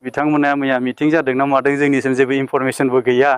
बिथांमोना मैया मिटिं जादों ना मादों जोंनिसिम जेबो इनफरमेशनबो गैया।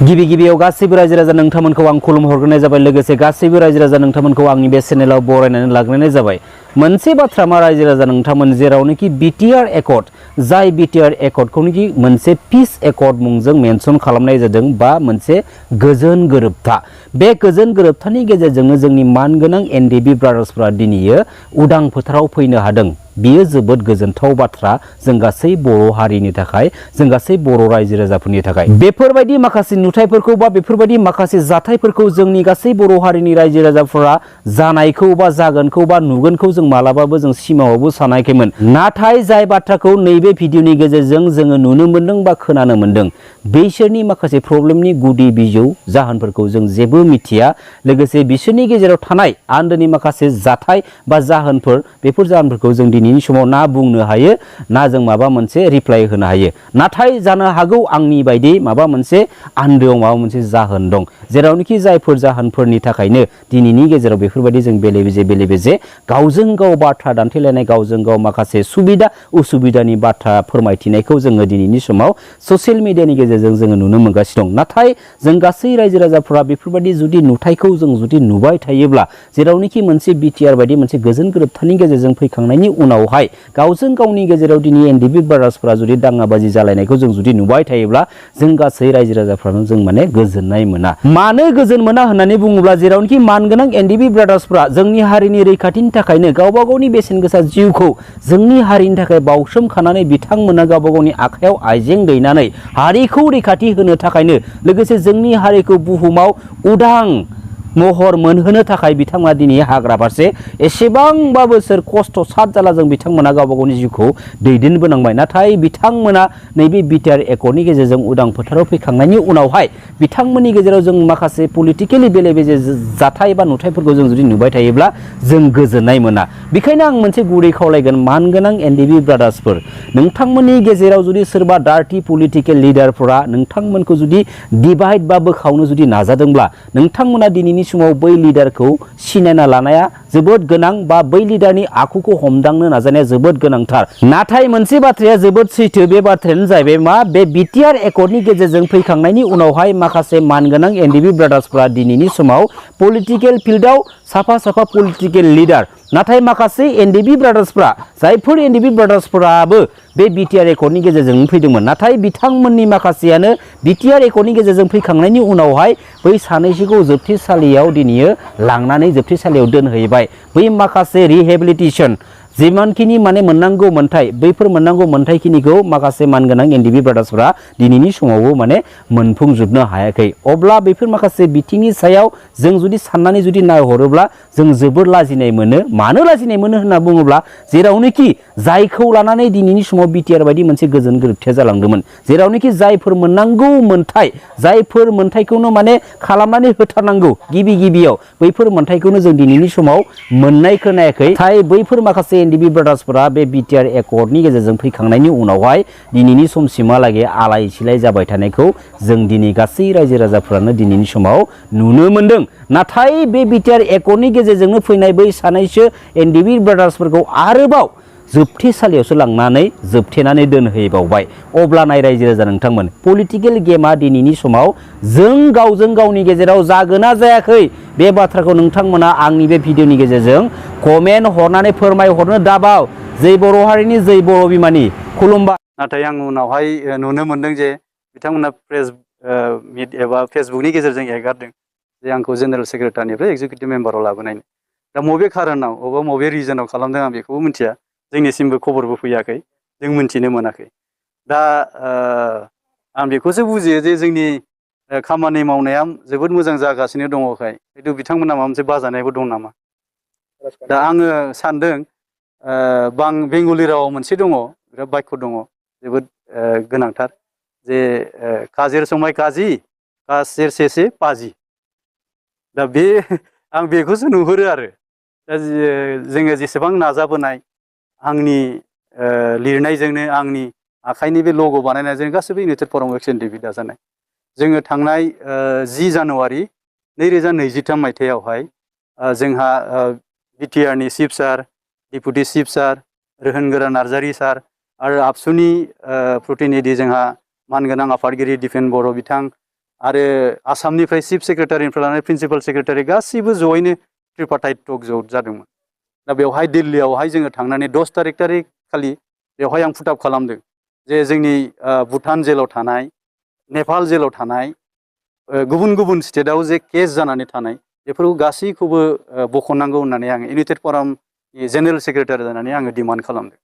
गिबि गिबियाव गासैबो रायजो राजा नोंथांमोनखौ आं खुलुम हरग्रोनाय जाबाय लोगोसे गासैबो रायजो राजा नोंथांमोनखौ आंनि बे चेनेलाव बरायनानै लाग्रोनाय जाबाय। मोनसे बाथ्रा मा रायजो राजा नोंथांमोन जेरावनोखि बिटिआर एकर्ड जाय बिटिआर एकर्डखौनोखि मोनसे पिस एकर्ड मुंजों मेनसन खालामनाय जादों बा मोनसे गोजोन गोरोबथा। बे गोजोन गोरोबथानि गेजेरजोंनो जोंनि मानगोनां एनडिबि ब्रादार्सफोरा दिनैयो उदां फोथाराव फैनो हादों। बियो जोबोद गोजोनथाव बाथ्रा जों गासै बर' हारिनि थाखाय, जों गासै बर' रायजो राजाफोरनि थाखाय। बेफोरबायदि माखासे नुथायफोरखौ बा बेफोरबायदि माखासे जाथायफोरखौ जोंनि गासै बर' हारिनि रायजो राजाफोरा जानायखौ बा जागोनखौ बा नुगोनखौ जों मालाबाबो जों सिमाङावबो सानाखैमोन। नाथाय जाय बाथ्राखौ नैबे भिडिअनि गेजेरजों जोङो नुनो मोन्दों बा खोनानो मोन्दों बैसोरनि माखासे प्रब्लेमनि गुदि बिजौ जाहोनफोरखौ जों जेबो मिथिया। लोगोसे बिसोरनि गेजेराव थानाय आन्दोनि माखासे जाथाय बा जाहोनफोर बेफोर जाहोनफोरखौ जों दिनैनि समाव ना बुंनो हायो ना जों माबा मोनसे रिप्लाइ होनो हायो। नाथाय जानो हागौ आंनि बायदि माबा मोनसे आन्दोआव माबा मोनसे जाहोन दं जेरावनोखि जायफोर जाहोनफोरनि थाखायनो दिनैनि गेजेराव बेफोरबायदि जों बेले बेजे गावजों गाव बाथ्रा दान्थेलायनाय गावजों गाव माखासे सुबिदा उसुबिदानि बाथ्रा फोरमायथिनायखौ जोङो दिनैनि समाव ससियेल मिडियानि गेजेरजों जोङो नुनो मोनगासिनो दं। नाथाय जों गासै रायजो राजाफोरा बेफोरबायदि जुदि नुथायखौ जों जुदि नुबाय थायोब्ला जेरावनोखि मोनसे बिटिआर बायदि मोनसे गोजोन गोरोबथानि गेजेरजों फैखांनायनि उनावहाय गावजों गावनि गेजेराव दिनै एनडिबि ब्रादार्सफोरा जुदि दाङाबाजि जालायनायखौ जों जुदि नुबाय थायोब्ला जों गासै रायजो राजाफ्रानो जों माने गोजोननाय मोना। मानो गोजोन मोना होननानै बुङोब्ला जेरावनोखि मानगोनां एनडिबि ब्रादार्सफोरा जोंनि हारिनि रैखाथिनि थाखायनो गावबा गावनि बेसेन गोसा जिउखौ जोंनि हारिनि थाखाय बावसोमखानानै बिथांमोना गावबा गावनि आखायाव आइजें दैनानै हारिखौ रैखाथि होनो थाखायनो लोगोसे जोंनि हारिखौ बुहुमाव उदां महर मोनहोनो थाखाय बिथांमोना दिनै हाग्रा फारसे एसेबांबा बोसोर खस्थ' साद जालाजों बिथांमोना गावबा गावनि जिउखौ दैदेनबोनांबाय। नाथाय बिथांमोना नैबे बिटिआर एकर्डनि गेजेरजों उदां फोथाराव फैखांनायनि उनावहाय बिथांमोननि गेजेराव जों माखासे पलिटिकेलि बेले बेजे जाथाय बा नुथायफोरखौ जों जुदि नुबाय थायोब्ला जों गोजोननाय मोना। बेखायनो आं मोनसे गुरै खावलायगोन मानगोनां एनडिबि ब्रादार्सफोर नोंथांमोननि गेजेराव जुदि सोरबा डार्टि पलिटिकेल लिडारफोरा नोंथांमोनखौ जुदि डिभाइड बा बोखावनो जुदि नाजादोंब्ला नोंथांमोना दिनैनि समाव बै लिडारखौ सिनायना लानाया जोबोद गोनां बा बै लिडारनि आखुखौ हमदांनो नाजानाया जोबोद गोनांथार। नाथाय मोनसे बाथ्राया जोबोद सैथो बे बाथ्रायानो जाहैबाय मा बे बिटिआर एकर्डनि गेजेरजों फैखांनायनि उनावहाय माखासे मानगोनां एनडिबि ब्रादार्सफोरा दिनैनि समाव पलिटिकेल फिल्डआव साफा साफा पलिटिकेल लिडार नाथाय माखासे एनडिबि ब्रादार्सफोरा जायफोर एनडिबि ब्रादार्सफोराबो बे बिटिआर एकर्डनि गेजेरजों फैदोंमोन नाथाय बिथांमोननि माखासेयानो बिटिआर एकर्डनि गेजेरजों फैखांनायनि उनावहाय बै सानैसोखौ जोबथेसालियाव दिनैयो लांनानै जोबथेसालियाव दोनहैबाय। बै माखासे रिहेबिलिटेसन जिमानखिनि माने मोननांगौ मोन्थाय बैफोर मोननांगौ मोन्थायखिनिखौ माखासे मानगोनां एनडिबि ब्रादार्सफोरा दिनैनि समावबो माने मोनफुंजोबनो हायाखै। अब्ला बेफोर माखासे बिथिंनि सायाव जों जुदि साननानै जुदि नायहरोब्ला जों जोबोर लाजिनाय मोनो। मानो लाजिनाय मोनो होनना बुङोब्ला जेरावनोखि जायखौ लानानै दिनैनि समाव बिटिआर बायदि मोनसे गोजोन गोरोबथिया जालांदोंमोन जेरावनोखि जायफोर मोननांगौ मोन्थाय जायफोर मोन्थायखौनो माने खालामनानै होथारनांगौ गिबियाव बैफोर मोन्थायखौनो जों दिनैनि समाव मोननाय खोनायाखै। नाथाय बैफोर माखासे एनडिबि ब्रादार्सफोरा बे बिटिआर एकर्डनि गेजेरजों फैखांनायनि उनावहाय दिनैनि समसिमहालागै आलाय सिलाय जाबाय थानायखौ जों दिनै गासै रायजो राजाफ्रानो दिनैनि समाव नुनो मोनदों। नाथाय बे बिटिआर एकर्डनि गेजेरजोंनो फैनाय बै सानैसो एनडिबि ब्रादार्सफोरखौ आरोबाव जोबथेसालियावसो लांनानै जोबथेनानै दोनहैबावबाय। अब्ला नाय रायजो राजा नोंथांमोन पलिटिकेल गेमा दिनैनि समाव जों गावजों गावनि गेजेराव जागोना जायाखै बे बाथ्राखौ नोंथांमोना आंनि बे भिडिअनि गेजेरजों कमेन्ट हरनानै फोरमायहरनो दाबाव। जै बर' हारिनि जै बर' बिमानि खुलुमबाय। नाथाय आं उनावहाय नुनो मोनदों जे बिथांमोना प्रेस मिट एबा फेसबुकनि गेजेरजों एगारदों जे आंखौ जेनेरेल सेक्रेटारिनिफ्राय एक्जिकिउटिभ मेम्बाराव लाबोनायनि। दा बबे खारनाव अबा बबे रिजनाव खालामदों आं बेखौबो मिथिया। जोंनिसिमबो खबरबो फैयाखै जों मिथिनो मोनाखै। दा आं बेखौसो बुजियो जे जोंनि खामानि मावनाया जोबोद मोजां जागासिनो दङखाय खिन्थु बिथांमोना माबा मोनसे बाजानायबो दं नामा। दा आङो सानदों बेंगलि रावाव मोनसे दङ बिराद बाक्य दङ जोबोद गोनांथार जे काजिर समाय काजि कासेर सेसे पाजि। दा बे आं बेखौसो नुहुरो आरो दा जोङो जेसेबां नाजाबोनाय आंनि लिरनायजोंनो आंनि आखाइनि बे लग' बानायनायजों गासैबो इउनाइटेड फराम अफ एनडिबि दाजानाय जोङो थांनाय 10 जानुवारि 2023 मायथाइयावहाय जोंहा बिटिआरनि चिफ सार, डिपुटि चिफ सार, रोहोनगोरा नार्जारी सार आरो आबसुनि प्रतिनिधि जोंहा मानगोनां आफादगिरि दिपेन बर' बिथां आरो आसामनिफ्राय चिफ सेक्रेटारिनिफ्राय लानानै प्रिन्सिपाल सेक्रेटारि गासैबो जयैनो ट्रिपार्टाइट टक जादोंमोन। दा बेवहाय दिल्लीयावहाय जोङो थांनानै 10 तारिख खालि बेवहाय आं फुटाब खालामदों जे जोंनि भुटान जेलाव थानाय, नेपाल जेलाव थानाय, गुबुन गुबुन स्टेटआव जे केस जानानै थानाय बेफोरखौ गासैखौबो बख'नांगौ होननानै आङो इउनाइटेड फरामनि जेनेरेल सेक्रेटारि जानानै आङो डिमान्ड खालामदों।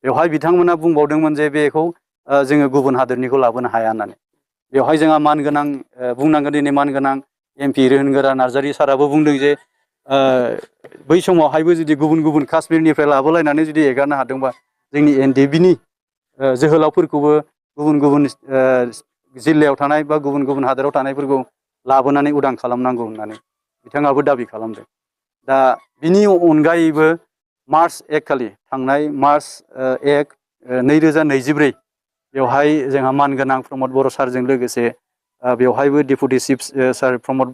बेवहाय बिथांमोना बुंबावदोंमोन जे बेखौ जोङो गुबुन हादोरनिखौ लाबोनो हाया होननानै। बेवहाय जोंहा मानगोनां बुंनांगोन दिनै मानगोनां MP रोहोनगोरा नार्जारि साराबो बुंदों जे बै समावहायबो जुदि गुबुन गुबुन काश्मीरनिफ्राय लाबोलायनानै जुदि एगारनो हादोंबा जोंनि NDB-नि जोहोलावफोरखौबो गुबुन गुबुन जिल्लायाव थानाय बा गुबुन गुबुन हादोराव थानायफोरखौ लाबोनानै उदां खालामनांगौ होननानै बिथाङाबो दाबि खालामदों। दा बिनि अनगायैबो मार्च 1 खालि थांनाय मार्च 1, 2024 बेवहाय जोंहा मानगोनां प्रमद बर' सारजों लोगोसे बेवहायबो डेपुटि चिफ सार प्रमद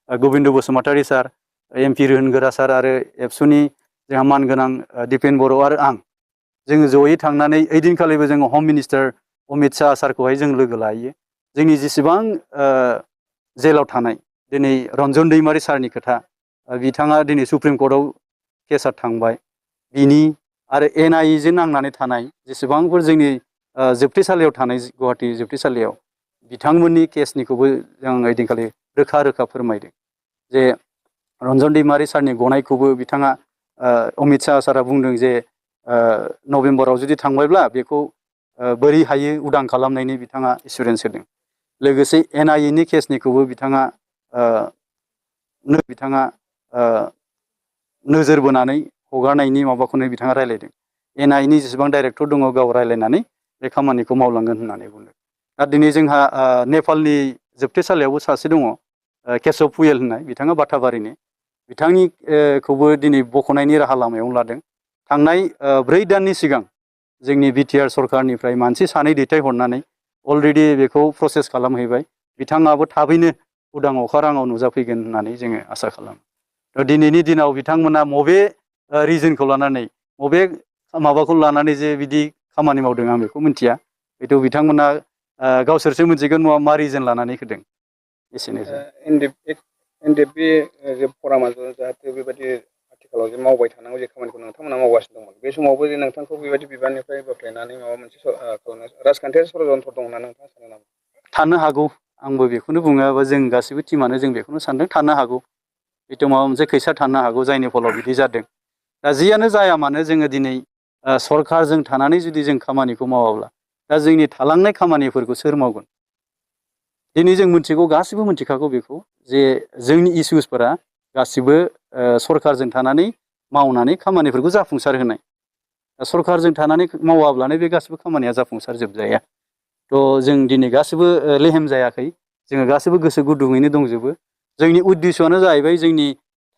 गबिन्द बसुमतारी सार, MP रोहोनगोरा सार आरो एबसुनि जोंहा मानगोनां दिपेन बर' आरो आं जोङो जयै थांनानै ओइदिनखालिबो जोङो हम मिनिस्टार अमित शाह सारखौहाय जों लोगो लायो। जोंनि जेसेबां जेलाव थानाय दिनै रन्जन दैमारि सारनि खोथा बिथाङा दिनै सुप्रिम कर्टआव केसा थांबाय बिनि आरो NIA-जों नांनानै थानाय जेसेबांफोर जोंनि जोबथेसालियाव थानाय गुवाहाटि जोबथेसालियाव बिथांमोननि केसनिखौबो जों ओइदिनखालि रोखा रोखा फोरमायदों जे रन्जन दैमारि सारनि गनायखौबो बिथाङा अमित शाह सारा बुंदों जे नभेम्बराव जुदि थांबायब्ला बेखौ बोरै हायो उदां खालामनायनि बिथाङा एसुरेन्स होदों। लोगोसे NIA-नि केसनिखौबो बिथाङा नोजोर बोनानै हगारनायनि माबाखौनो बिथाङा रायलायदों। NIA-नि जेसेबां डाइरेक्टर दङ गाव रायलायनानै बे खामानिखौ मावलांगोन होननानै बुंदों। दा दिनै जोंहा नेपालनि जोबथेसालियावबो सासे दङ केशव पुयेल होननाय बिथाङा बाथाबारिनि बिथांनि खौबो दिनै बख'नायनि राहा लामायावनो लादों। थांनाय 4 दाननि सिगां जोंनि BTR सरखारनिफ्राय मानसि सानै दैथायहरनानै अलरेडि बेखौ प्रसेस खालामहैबाय। बिथाङाबो थाबैनो उदां अखाराङाव नुजाफैगोन होननानै जोङो आसा खालामो। दिनैनि दिनाव बिथांमोना बबे रिजनखौ लानानै बबे माबाखौ लानानै जे बिदि खामानि मावदों आं बेखौ मिथिया। हयथ' बिथांमोना गावसोरसो मिथिगोन मा रिजन लानानै होदों। एसेनोसै। NDP जे फरामा जाहाथे बेबायदि आथिखालाव जे मावबाय थानांगौ जे खामानिखौ नोंथांमोना मावगासिनो दंमोन बे समावबो जे नोंथांखौ बेबायदि बिबाननिफ्राय बोख्लायनानै माबा मोनसे खालामनाय राजखान्थियारि षड़यन्त्र दं होनना नोंथाङा सानो नामा? थानो हागौ। आंबो बेखौनो बुङो जों गासैबो टिमानो जों बेखौनो सानदों थानो हागौ। हयथ' माबा मोनसे खैसा थानो हागौ जायनि फलाव बिदि जादों। दा जियानो जाया मानो जोङो दिनै सरखारजों थानानै जुदि जों खामानिखौ मावाब्ला दा जोंनि थालांनाय खामानिफोरखौ सोर मावगोन? दिनै जों मिथिगौ गासिबो मिथिखागौ बेखौ जे जोंनि इसुसफोरा गासिबो सरखारजों थानानै मावनानै खामानिफोरखौ जाफुंसार होनाय। सरखारजों थानानै मावाब्लानो बे गासिबो खामानिया जाफुंसार जोबजाया। थ' जों दिनै गासिबो लेहेम जायाखै। जोङो गासिबो गोसो गुदुङैनो दंजोबो। जोंनि उद्दिस'आनो जाहैबाय जोंनि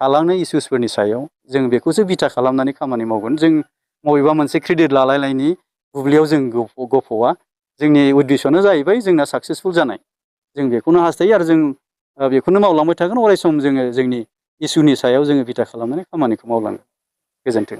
थालांनाय इसुसफोरनि सायाव जों बेखौसो बिथा खालामनानै खामानि मावगोन। जों बबेबा मोनसे क्रेडिट लालायनायनि बुब्लियाव जों गफ'आ। जोंनि उद्दिस'आनो जाहैबाय जोंना साक्सेसफुल जानाय। जों बेखौनो हास्थायो आरो जों बेखौनो मावलांबाय थागोन अराय सम जोङो जोंनि इसुनि सायाव जोङो बिथा खालामनानै खामानिखौ मावलांगोन। गोजोन्थों।